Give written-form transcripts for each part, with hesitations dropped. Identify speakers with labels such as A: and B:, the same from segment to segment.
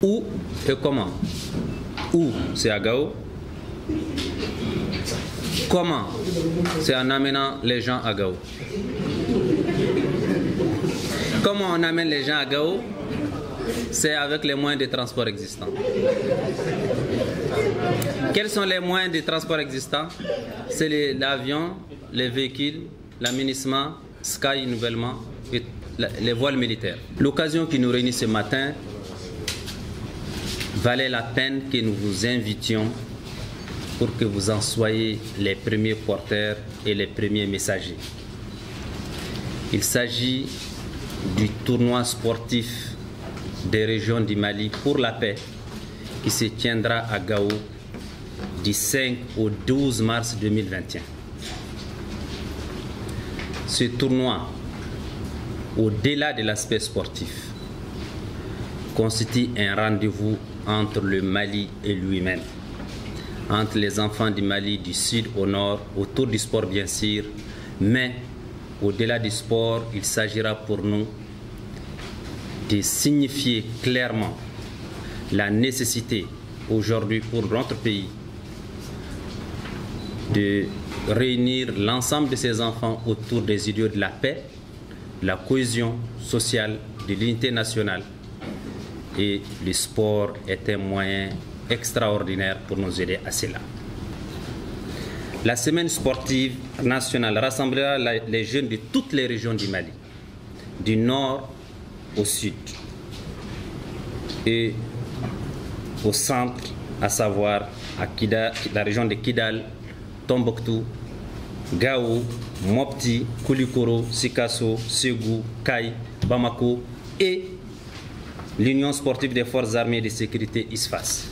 A: Où et comment? Où? C'est à Gao. Comment? C'est en amenant les gens à Gao. Comment on amène les gens à Gao? C'est avec les moyens de transport existants. Quels sont les moyens de transport existants? C'est l'avion, les véhicules, l'aménagement, Sky nouvellement et les voiles militaires. L'occasion qui nous réunit ce matin valait la peine que nous vous invitions pour que vous en soyez les premiers porteurs et les premiers messagers. Il s'agit du tournoi sportif des régions du Mali pour la paix qui se tiendra à Gao du 5 au 12 mars 2021. Ce tournoi, au-delà de l'aspect sportif, constitue un rendez-vous entre le Mali et lui-même, entre les enfants du Mali du sud au nord, autour du sport bien sûr, mais au-delà du sport, il s'agira pour nous de signifier clairement la nécessité aujourd'hui pour notre pays de réunir l'ensemble de ces enfants autour des idéaux de la paix, de la cohésion sociale, de l'unité nationale. Et le sport est un moyen extraordinaire pour nous aider à cela. La semaine sportive nationale rassemblera les jeunes de toutes les régions du Mali, du nord au sud et au centre, à savoir à Kidal, la région de Kidal, Tombouctou, Gao, Mopti, Koulikoro, Sikasso, Ségou, Kaï, Bamako et l'Union sportive des forces armées de sécurité ISFAS,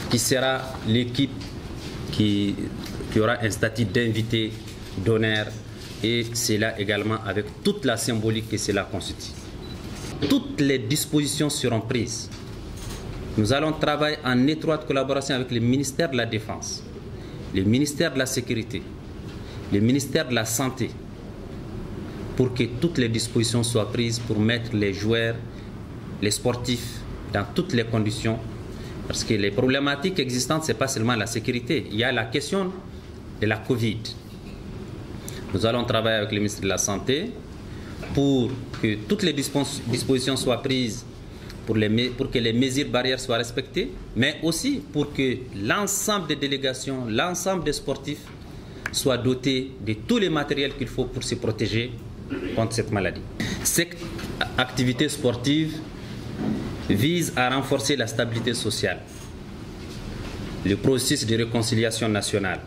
A: qui sera l'équipe qui aura un statut d'invité d'honneur, et cela également avec toute la symbolique que cela constitue. Toutes les dispositions seront prises. Nous allons travailler en étroite collaboration avec le ministère de la Défense, le ministère de la Sécurité, le ministère de la Santé, pour que toutes les dispositions soient prises pour mettre les joueurs, les sportifs dans toutes les conditions. Parce que les problématiques existantes, ce n'est pas seulement la sécurité. Il y a la question de la Covid. Nous allons travailler avec le ministre de la Santé pour que toutes les dispositions soient prises pour que les mesures barrières soient respectées, mais aussi pour que l'ensemble des délégations, l'ensemble des sportifs soient dotés de tous les matériels qu'il faut pour se protéger contre cette maladie. Cette activité sportive vise à renforcer la stabilité sociale, le processus de réconciliation nationale,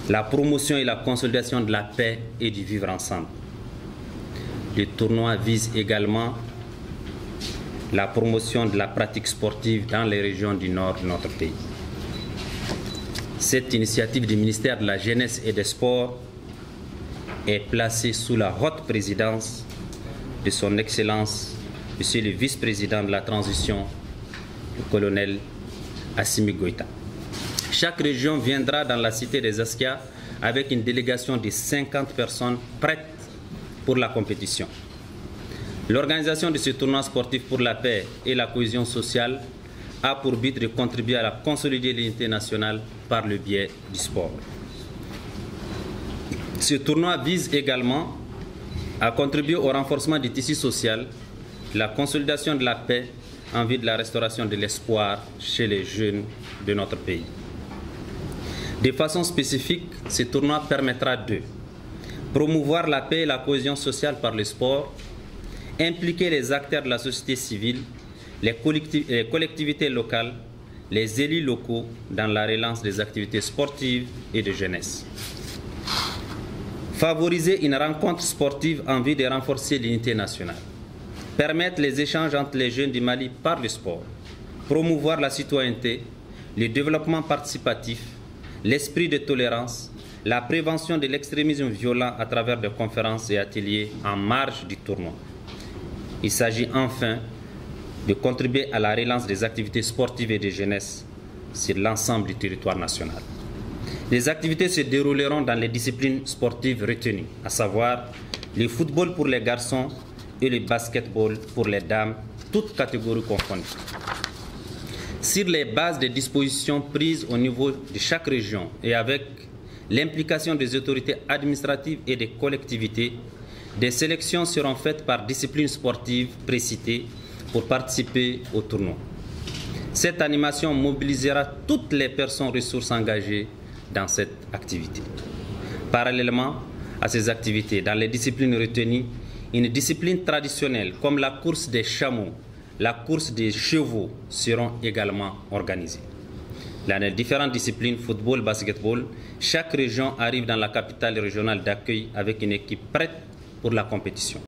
A: la promotion et la consolidation de la paix et du vivre ensemble. Le tournoi vise également la promotion de la pratique sportive dans les régions du nord de notre pays. Cette initiative du ministère de la Jeunesse et des Sports est placée sous la haute présidence de son Excellence, Monsieur le vice-président de la transition, le colonel Assimi Goïta. Chaque région viendra dans la cité des Askia avec une délégation de 50 personnes prêtes pour la compétition. L'organisation de ce tournoi sportif pour la paix et la cohésion sociale a pour but de contribuer à la consolider l'unité nationale par le biais du sport. Ce tournoi vise également à contribuer au renforcement du tissu social, la consolidation de la paix en vue de la restauration de l'espoir chez les jeunes de notre pays. De façon spécifique, ce tournoi permettra de promouvoir la paix et la cohésion sociale par le sport, impliquer les acteurs de la société civile, les collectivités locales, les élus locaux dans la relance des activités sportives et de jeunesse. Favoriser une rencontre sportive en vue de renforcer l'unité nationale. Permettre les échanges entre les jeunes du Mali par le sport. Promouvoir la citoyenneté, le développement participatif, l'esprit de tolérance, la prévention de l'extrémisme violent à travers des conférences et ateliers en marge du tournoi. Il s'agit enfin de contribuer à la relance des activités sportives et de jeunesse sur l'ensemble du territoire national. Les activités se dérouleront dans les disciplines sportives retenues, à savoir le football pour les garçons, et le basketball pour les dames, toutes catégories confondues. Sur les bases des dispositions prises au niveau de chaque région et avec l'implication des autorités administratives et des collectivités, des sélections seront faites par discipline sportive précitée pour participer au tournoi. Cette animation mobilisera toutes les personnes ressources engagées dans cette activité. Parallèlement à ces activités, dans les disciplines retenues, une discipline traditionnelle comme la course des chameaux, la course des chevaux seront également organisées. Dans les différentes disciplines, football, basketball, chaque région arrive dans la capitale régionale d'accueil avec une équipe prête pour la compétition.